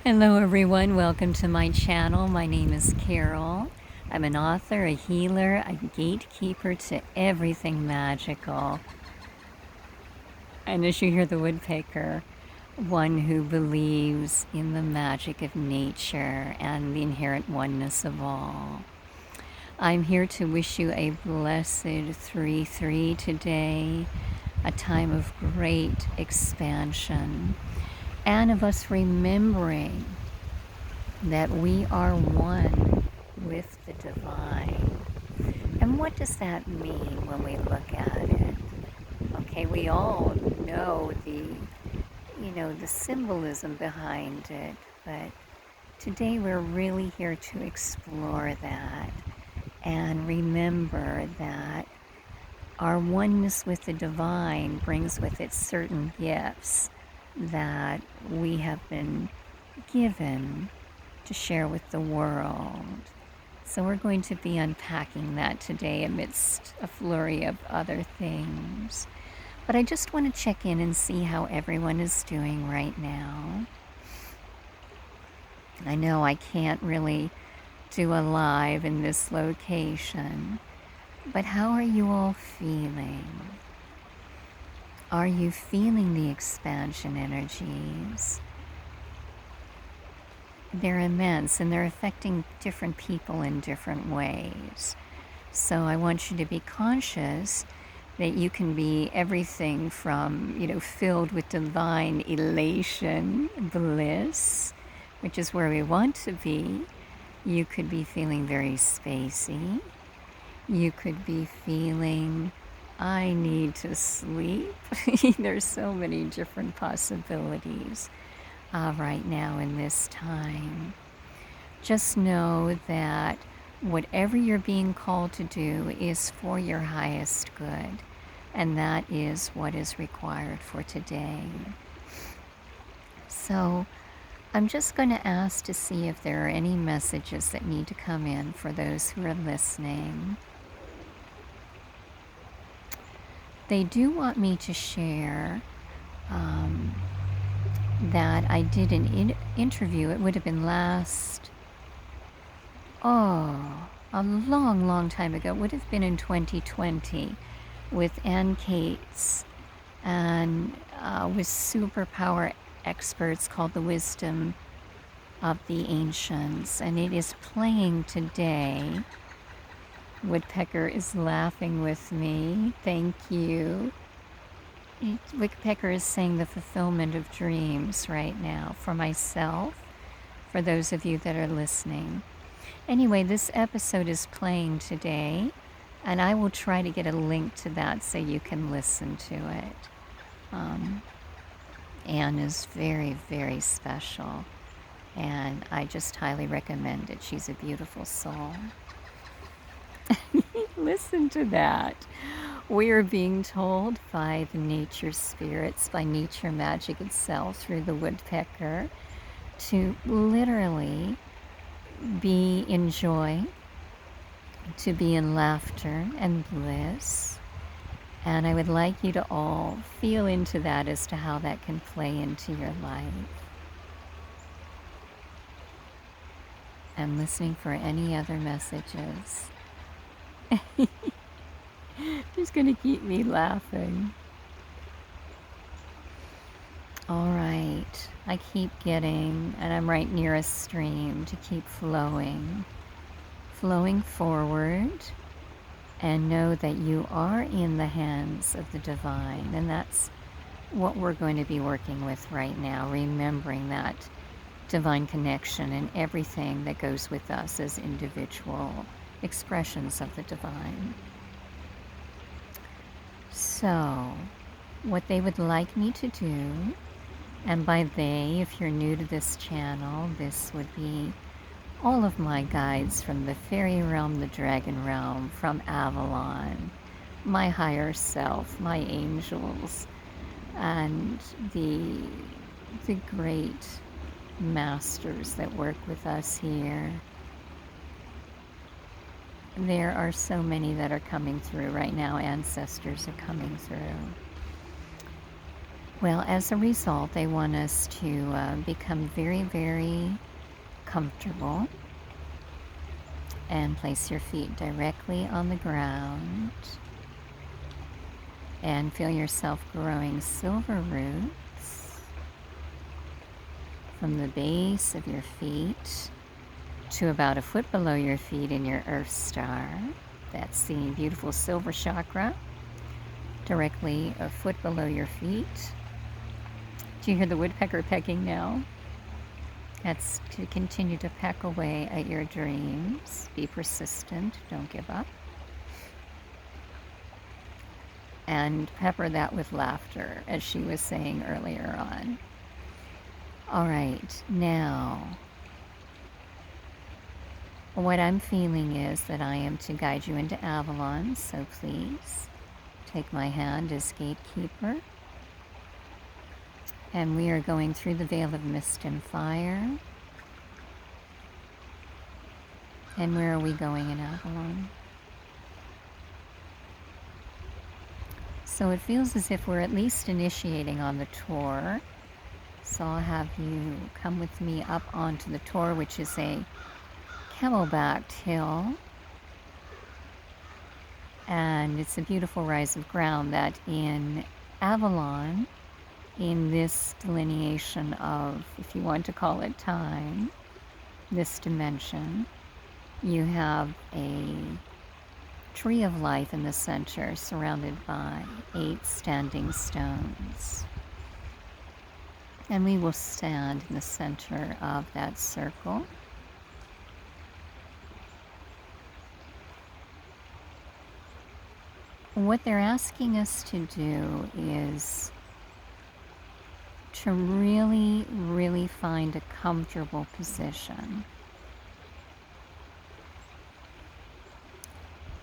Hello everyone, welcome to my channel. My name is Carol. I'm an author, a healer, a gatekeeper to everything magical. And as you hear the woodpecker, one who believes in the magic of nature and the inherent oneness of all. I'm here to wish you a blessed 3-3 today, a time of great expansion, and of us remembering that we are one with the divine. And what does that mean when we look at it? Okay, we all know the symbolism behind it, but today we're really here to explore that and remember that our oneness with the divine brings with it certain gifts that we have been given to share with the world. So we're going to be unpacking that today amidst a flurry of other things. But I just want to check in and see how everyone is doing right now. I know I can't really do a live in this location, but how are you all feeling? Are you feeling the expansion energies? They're immense and they're affecting different people in different ways. So I want you to be conscious that you can be everything from, filled with divine elation, bliss, which is where we want to be. You could be feeling very spacey. You could be feeling, I need to sleep. There's so many different possibilities right now in this time. Just know that whatever you're being called to do is for your highest good, and that is what is required for today. So I'm just going to ask to see if there are any messages that need to come in for those who are listening. They do want me to share that I did an interview. It would have been a long time ago. It would have been in 2020 with Ayn Cates and with superpower experts called The Wisdom of the Ancients. And it is playing today. Woodpecker is laughing with me. Thank you. Woodpecker is saying the fulfillment of dreams right now for myself, for those of you that are listening. Anyway, this episode is playing today, and I will try to get a link to that so you can listen to it. Anne is very, very special, and I just highly recommend it. She's a beautiful soul. Listen to that. We are being told by the nature spirits, by nature magic itself through the woodpecker, to literally be in joy, to be in laughter and bliss. And I would like you to all feel into that as to how that can play into your life. I'm listening for any other messages. Just going to keep me laughing. All right, I keep getting, and I'm right near a stream to keep flowing forward, and know that you are in the hands of the divine, and that's what we're going to be working with right now, remembering that divine connection and everything that goes with us as individual expressions of the divine. So, what they would like me to do, and by they, if you're new to this channel, this would be all of my guides from the fairy realm, the dragon realm, from Avalon, my higher self, my angels, and the great masters that work with us here. There are so many that are coming through right now. Ancestors are coming through. Well, as a result, they want us to become very, very comfortable and place your feet directly on the ground and feel yourself growing silver roots from the base of your feet to about a foot below your feet in your Earth Star. That's the beautiful silver chakra, directly a foot below your feet. Do you hear the woodpecker pecking now? That's to continue to peck away at your dreams. Be persistent, don't give up. And pepper that with laughter, as she was saying earlier on. All right, now, what I'm feeling is that I am to guide you into Avalon, so please take my hand as gatekeeper. And we are going through the veil of mist and fire. And where are we going in Avalon? So it feels as if we're at least initiating on the tour. So I'll have you come with me up onto the tour, which is a camelbacked hill. And it's a beautiful rise of ground that in Avalon, in this delineation of, if you want to call it time, this dimension, you have a tree of life in the center, surrounded by 8 standing stones. And we will stand in the center of that circle. What they're asking us to do is to really, really find a comfortable position.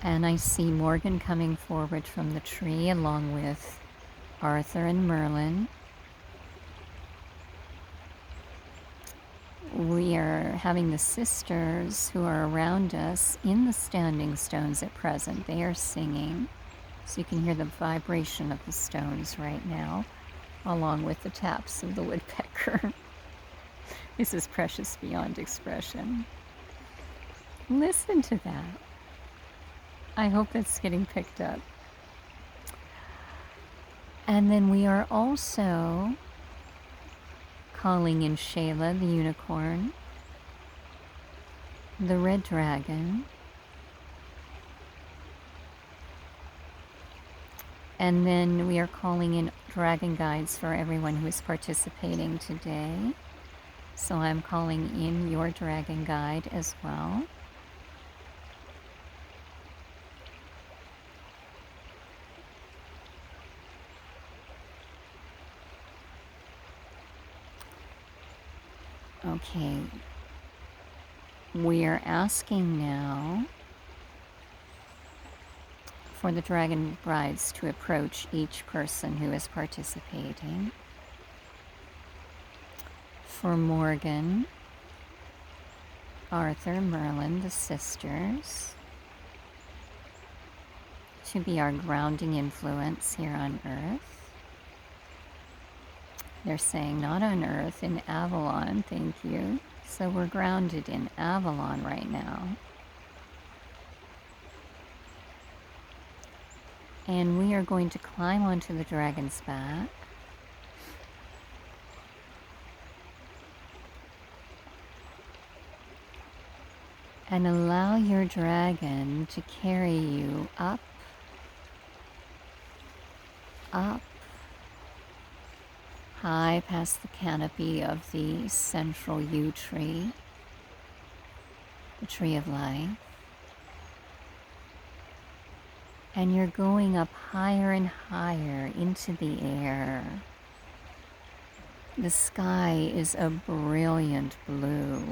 And I see Morgan coming forward from the tree along with Arthur and Merlin. We are having the sisters who are around us in the standing stones at present. They are singing, so you can hear the vibration of the stones right now, along with the taps of the woodpecker. This is precious beyond expression. Listen to that. I hope that's getting picked up. And then we are also calling in Shayla, the unicorn, the red dragon, and then we are calling in dragon guides for everyone who is participating today. So I'm calling in your dragon guide as well. Okay, we are asking now for the dragon brides to approach each person who is participating. For Morgan, Arthur, Merlin, the sisters, to be our grounding influence here on Earth. They're saying not on Earth, in Avalon, thank you. So we're grounded in Avalon right now. And we are going to climb onto the dragon's back. And allow your dragon to carry you up, up, high past the canopy of the central yew tree, the tree of life. And you're going up higher and higher into the air. The sky is a brilliant blue.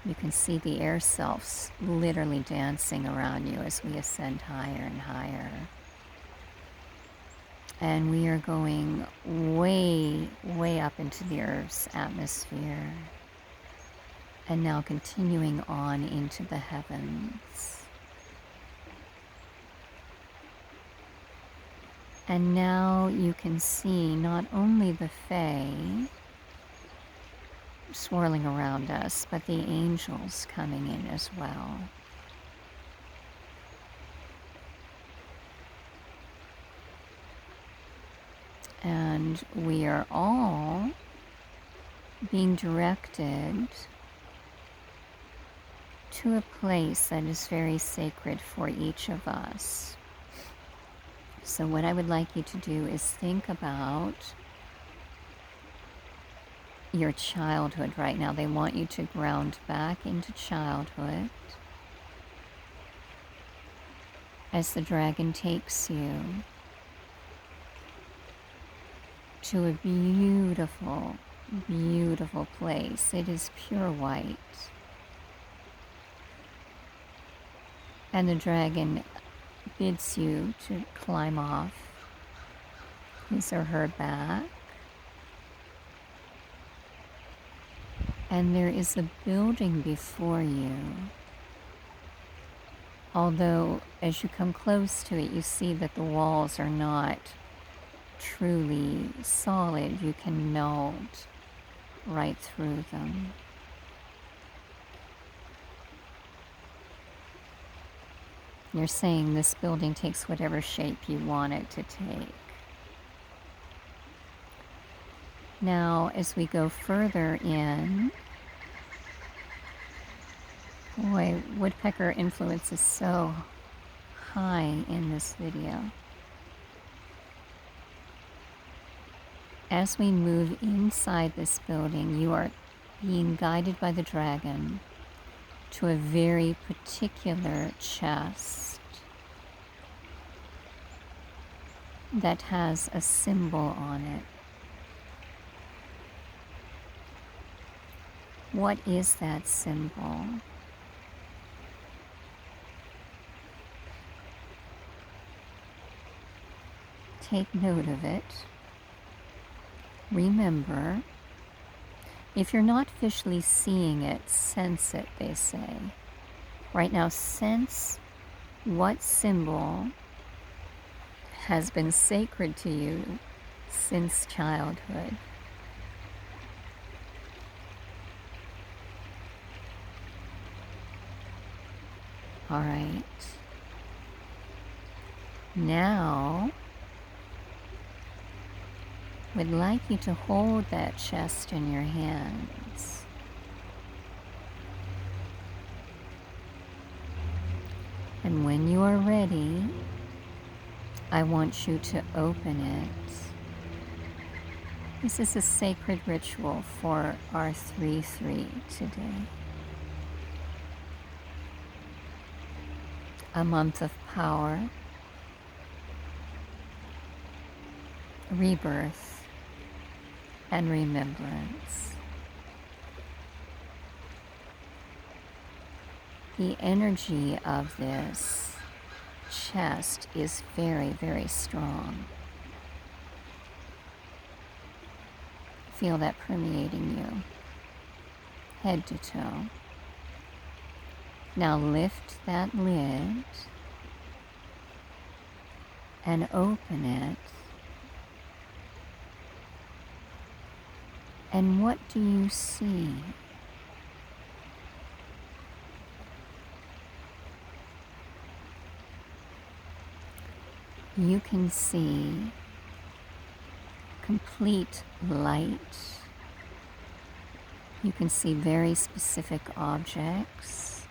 You can see the air selves literally dancing around you as we ascend higher and higher. And we are going way, way up into the Earth's atmosphere. And now continuing on into the heavens. And now you can see not only the Fae swirling around us, but the angels coming in as well. And we are all being directed to a place that is very sacred for each of us. So what I would like you to do is think about your childhood right now. They want you to ground back into childhood as the dragon takes you to a beautiful, beautiful place. It is pure white. And the dragon bids you to climb off his or her back. And there is a building before you. Although, as you come close to it, you see that the walls are not truly solid. You can melt right through them. You're saying this building takes whatever shape you want it to take. Now, as we go further in, boy, woodpecker influence is so high in this video. As we move inside this building, you are being guided by the dragon to a very particular chest that has a symbol on it. What is that symbol? Take note of it. Remember, if you're not visually seeing it, sense it, they say. Right now, sense what symbol has been sacred to you since childhood. All right. Now, would like you to hold that chest in your hands. And when you are ready, I want you to open it. This is a sacred ritual for our 3-3 today. A month of power, rebirth, and remembrance. The energy of this chest is very, very strong. Feel that permeating you, head to toe. Now lift that lid and open it. And what do you see? You can see complete light. You can see very specific objects.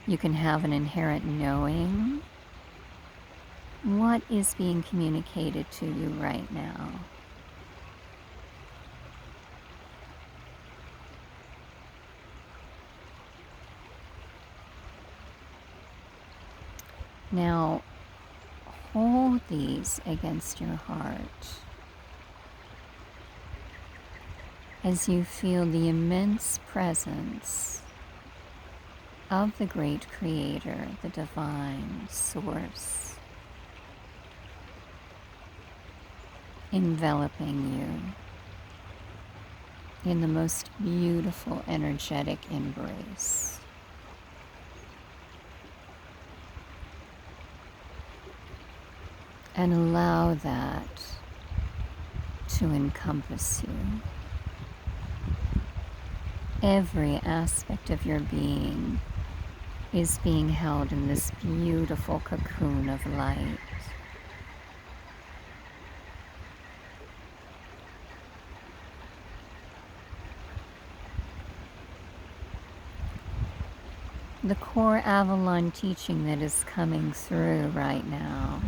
You can have an inherent knowing. What is being communicated to you right now? Now, hold these against your heart as you feel the immense presence of the great creator, the divine source, enveloping you in the most beautiful energetic embrace. and allow that to encompass you. Every aspect of your being is being held in this beautiful cocoon of light. The core Avalon teaching that is coming through right now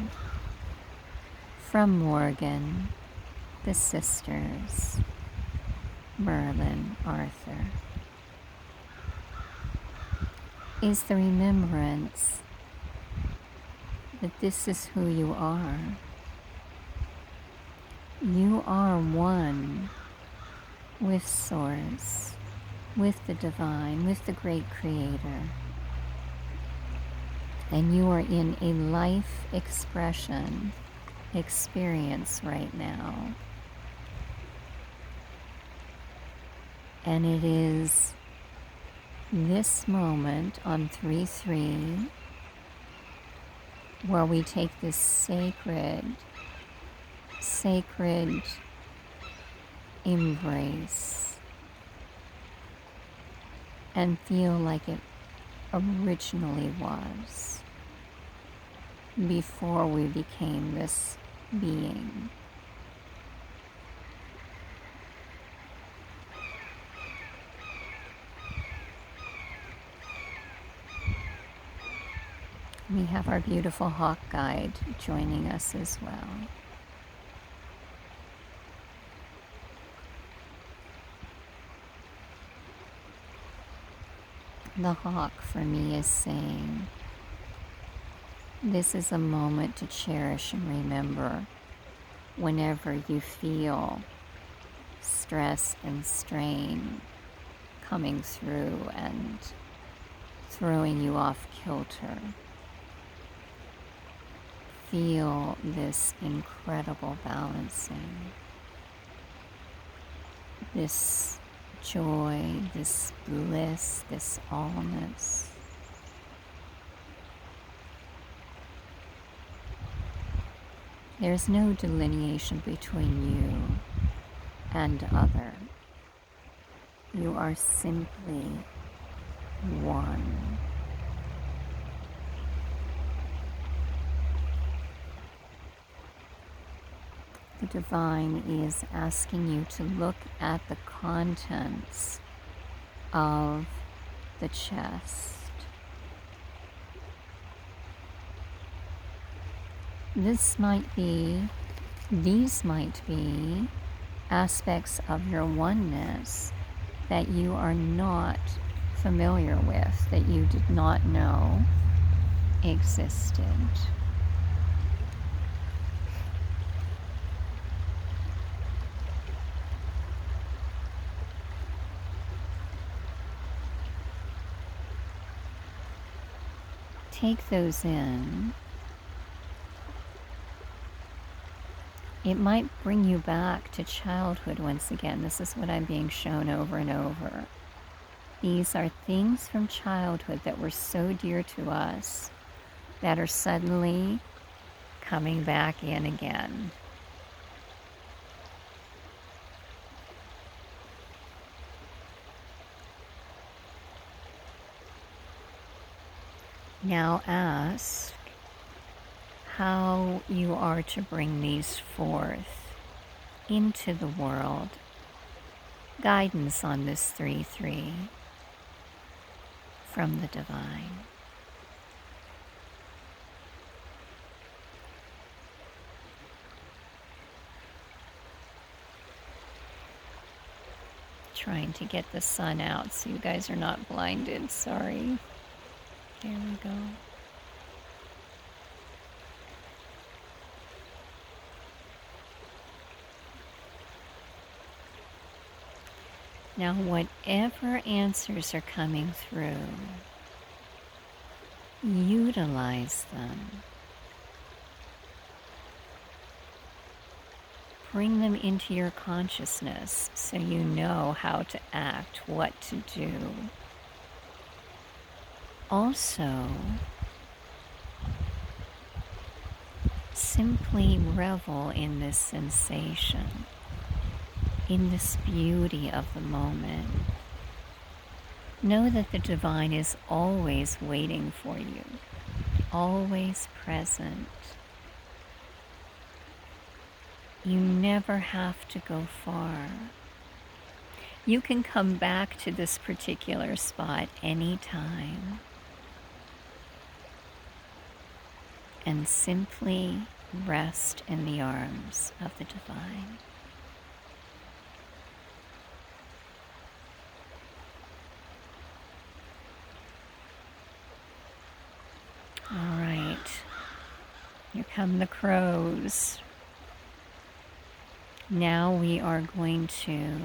from Morgan, the sisters, Merlin, Arthur, is the remembrance that this is who you are. You are one with Source, with the Divine, with the Great Creator. And you are in a life expression experience right now. And it is this moment on 3-3 where we take this sacred embrace and feel like it originally was before we became this being. We have our beautiful hawk guide joining us as well. The hawk for me is saying, this is a moment to cherish and remember whenever you feel stress and strain coming through and throwing you off kilter. Feel this incredible balancing, this joy, this bliss, this allness. There's no delineation between you and other. You are simply one. The Divine is asking you to look at the contents of the chest. These might be aspects of your oneness that you are not familiar with, that you did not know existed. Take those in. It might bring you back to childhood once again. This is what I'm being shown over and over. These are things from childhood that were so dear to us that are suddenly coming back in again. Now ask how you are to bring these forth into the world. Guidance on this 3-3 from the Divine. Trying to get the sun out so you guys are not blinded. Sorry. There we go. Now, whatever answers are coming through, utilize them. Bring them into your consciousness so you know how to act, what to do. Also, Simply revel in this sensation, in this beauty of the moment. Know that the divine is always waiting for you, always present. You never have to go far. You can come back to this particular spot anytime and simply rest in the arms of the divine. All right, here come the crows. Now we are going to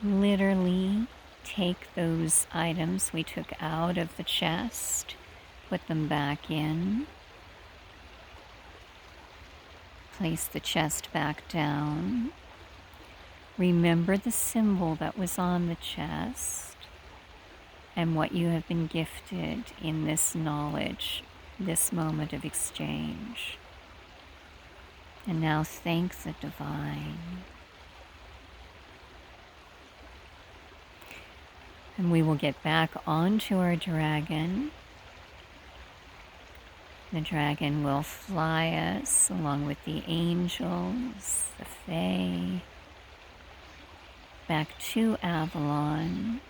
literally take those items we took out of the chest, put them back in, place the chest back down. Remember the symbol that was on the chest and what you have been gifted in this knowledge, this moment of exchange. And now thank the divine. And we will get back onto our dragon. The dragon will fly us along with the angels, the Fae, back to Avalon.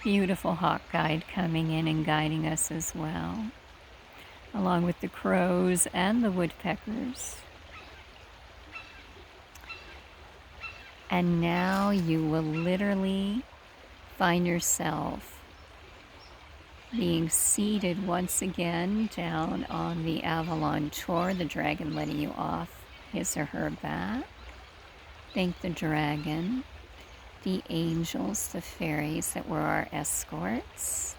Beautiful hawk guide coming in and guiding us as well, along with the crows and the woodpeckers. And now you will literally find yourself being seated once again down on the Avalon Tour, the dragon letting you off his or her back. Thank the dragon, the angels, the fairies that were our escorts.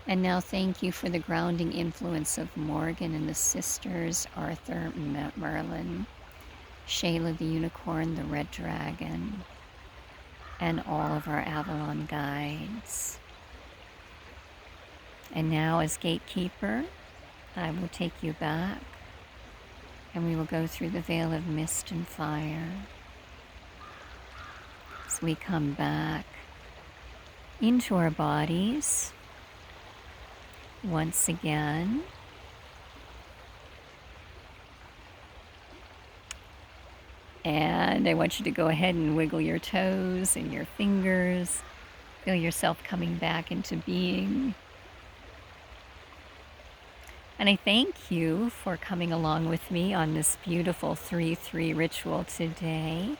And now thank you for the grounding influence of Morgan and the sisters, Arthur, Merlin, Shayla the unicorn, the red dragon, and all of our Avalon guides. And now as gatekeeper, I will take you back and we will go through the veil of mist and fire. As we come back into our bodies once again. And I want you to go ahead and wiggle your toes and your fingers. Feel yourself coming back into being. And I thank you for coming along with me on this beautiful 3-3 ritual today.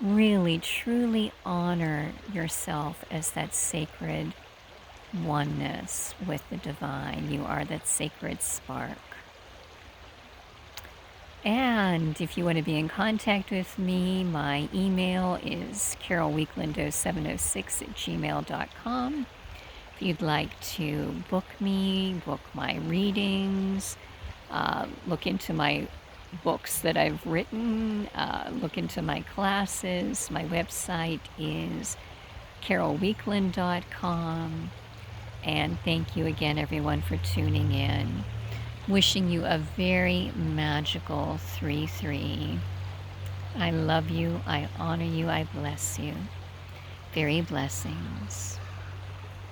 Really, truly honor yourself as that sacred oneness with the divine. You are that sacred spark. And if you want to be in contact with me, my email is carolweekland0706@gmail.com. If you'd like to book me, book my readings, look into my books that I've written, look into my classes, my website is carolweekland.com. And thank you again, everyone, for tuning in. Wishing you a very magical 3-3. I love you, I honor you, I bless you. Fairy blessings.